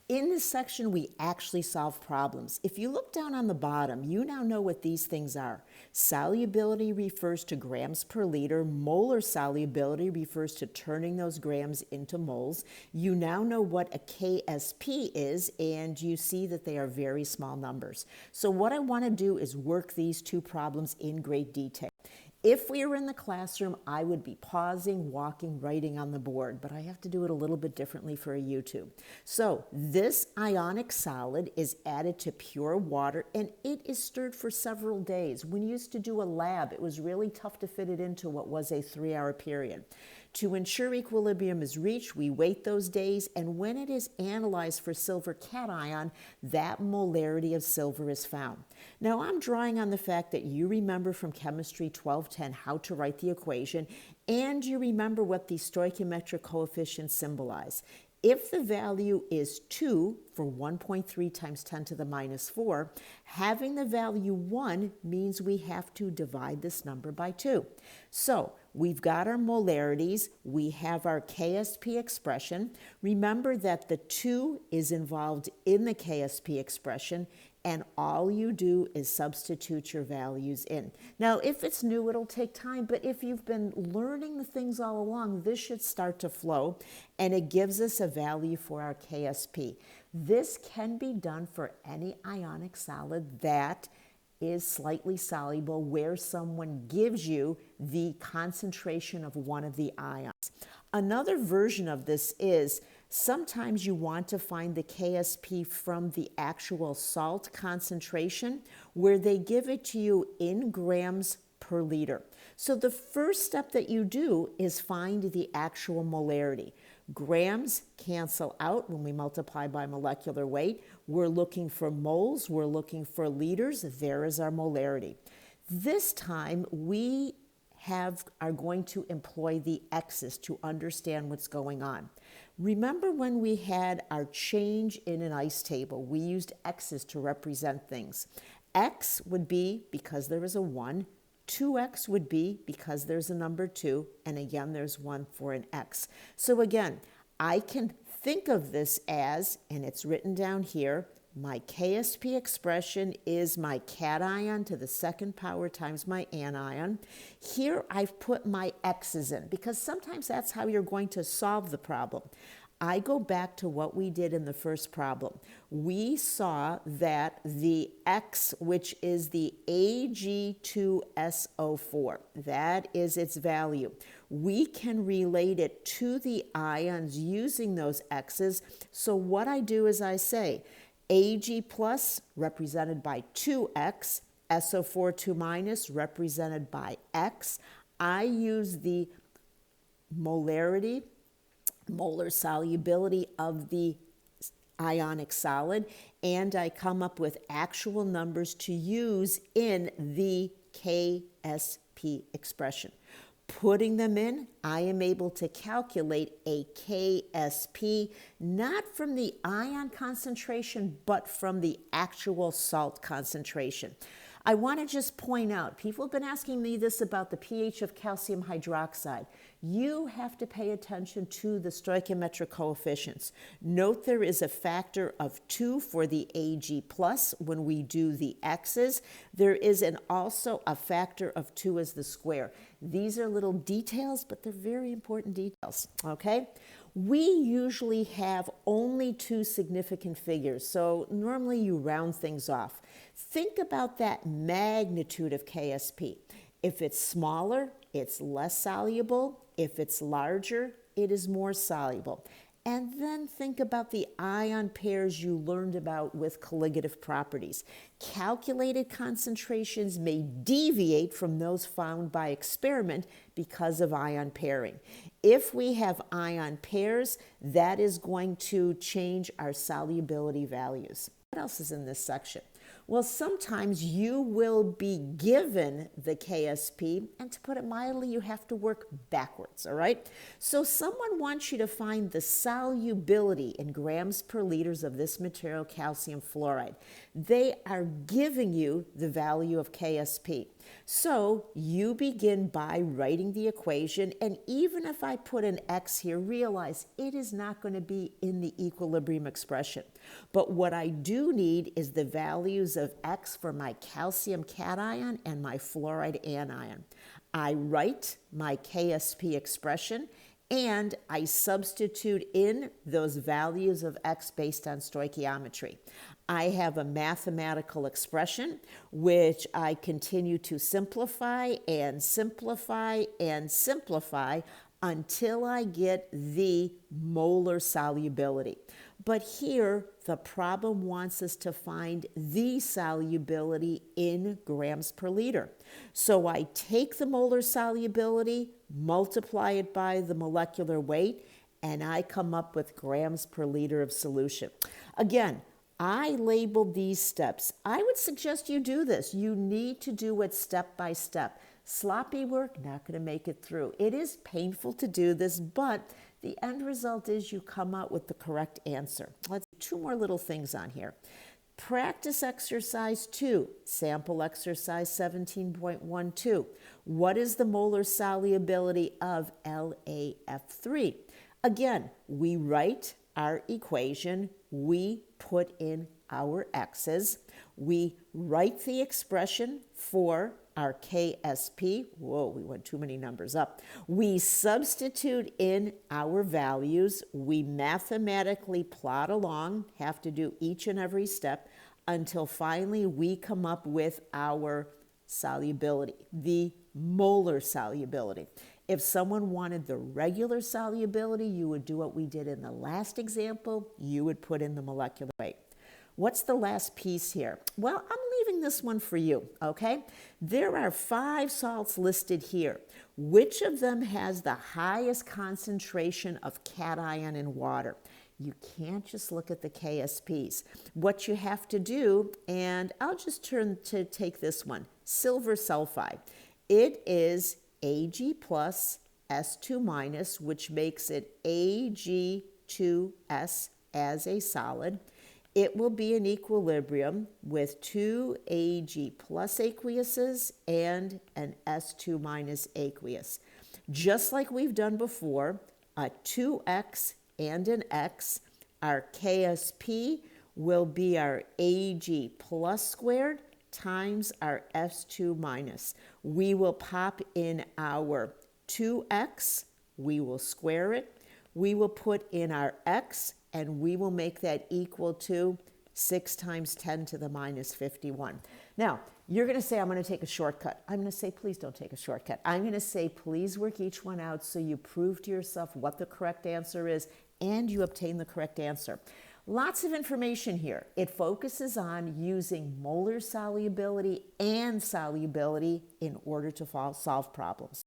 In this section, we actually solve problems. If you look down on the bottom, you now know what these things are. Solubility refers to grams per liter. Molar solubility refers to turning those grams into moles. You now know what a KSP is, and you see that they are very small numbers. So what I want to do is work these two problems in great detail. If we were in the classroom, I would be pausing, walking, writing on the board, but I have to do it a little bit differently for a YouTube. So this ionic solid is added to pure water, and it is stirred for several days. When you used to do a lab, it was really tough to fit it into what was a 3-hour period. To ensure equilibrium is reached, we wait those days, and when it is analyzed for silver cation, that molarity of silver is found. Now, I'm drawing on the fact that you remember from Chemistry 1210 how to write the equation, and you remember what the stoichiometric coefficients symbolize. If the value is 2 for 1.3 times 10 to the minus 4, having the value 1 means we have to divide this number by 2. So we've got our molarities, we have our KSP expression. Remember that the 2 is involved in the KSP expression, and all you do is substitute your values in. Now, if it's new, it'll take time, but if you've been learning the things all along, this should start to flow, and it gives us a value for our KSP. This can be done for any ionic solid that is slightly soluble, where someone gives you the concentration of one of the ions. Another version of this is sometimes you want to find the KSP from the actual salt concentration, where they give it to you in grams per liter. So the first step that you do is find the actual molarity. Grams cancel out when we multiply by molecular weight. We're looking for moles, we're looking for liters. There is our molarity. This time we are going to employ the x's to understand what's going on. Remember when we had our change in an ice table, we used x's to represent things. X would be because there is a 1, 2x would be because there's a number 2, and again there's 1 for an x. So again, I can think of this as, and it's written down here, my KSP expression is my cation to the second power times my anion. Here I've put my x's in because sometimes that's how you're going to solve the problem. I go back to what we did in the first problem. We saw that the X, which is the Ag2SO4, that is its value. We can relate it to the ions using those X's. So what I do is I say Ag plus represented by 2X, SO4 2 minus represented by X. I use the molarity, molar solubility of the ionic solid, and I come up with actual numbers to use in the KSP expression. Putting them in, I am able to calculate a KSP, not from the ion concentration, but from the actual salt concentration. I want to just point out, people have been asking me this about the pH of calcium hydroxide. You have to pay attention to the stoichiometric coefficients. Note there is a factor of 2 for the Ag plus when we do the X's. There is also a factor of 2 as the square. These are little details, but they're very important details, okay? We usually have only 2 significant figures, so normally you round things off. Think about that magnitude of KSP. If it's smaller, it's less soluble. If it's larger, it is more soluble. And then think about the ion pairs you learned about with colligative properties. Calculated concentrations may deviate from those found by experiment because of ion pairing. If we have ion pairs, that is going to change our solubility values. What else is in this section? Well, sometimes you will be given the KSP, and to put it mildly, you have to work backwards, all right? So someone wants you to find the solubility in grams per liters of this material, calcium fluoride. They are giving you the value of KSP. So you begin by writing the equation, and even if I put an X here, realize it is not going to be in the equilibrium expression. But what I do need is the values of X for my calcium cation and my fluoride anion. I write my KSP expression, and I substitute in those values of X based on stoichiometry. I have a mathematical expression which I continue to simplify and simplify and simplify until I get the molar solubility. But here, the problem wants us to find the solubility in grams per liter. So I take the molar solubility, multiply it by the molecular weight, and I come up with grams per liter of solution. Again, I labeled these steps. I would suggest you do this. You need to do it step by step. Sloppy work, not going to make it through. It is painful to do this, but the end result is you come out with the correct answer. Let's do two more little things on here. Practice exercise 2, sample exercise 17.12. What is the molar solubility of LaF3? Again, we write our equation, we put in our X's, we write the expression for our KSP. Whoa, we went too many numbers up. We substitute in our values. We mathematically plot along, have to do each and every step until finally we come up with our solubility, the molar solubility. If someone wanted the regular solubility, you would do what we did in the last example. You would put in the molecular weight. What's the last piece here? Well, I'm leaving this one for you, okay? There are 5 salts listed here. Which of them has the highest concentration of cation in water? You can't just look at the KSPs. What you have to do, and I'll just turn to take this one, silver sulfide. It is Ag plus S2 minus, which makes it Ag2S as a solid. It will be in equilibrium with 2 Ag plus aqueuses and an S2 minus aqueous. Just like we've done before, a 2X and an X, our KSP will be our Ag plus squared times our S2 minus. We will pop in our 2X, we will square it, we will put in our X, and we will make that equal to 6 times 10 to the minus 51. Now, you're going to say, I'm going to take a shortcut. I'm going to say, please don't take a shortcut. I'm going to say, please work each one out so you prove to yourself what the correct answer is and you obtain the correct answer. Lots of information here. It focuses on using molar solubility and solubility in order to solve problems.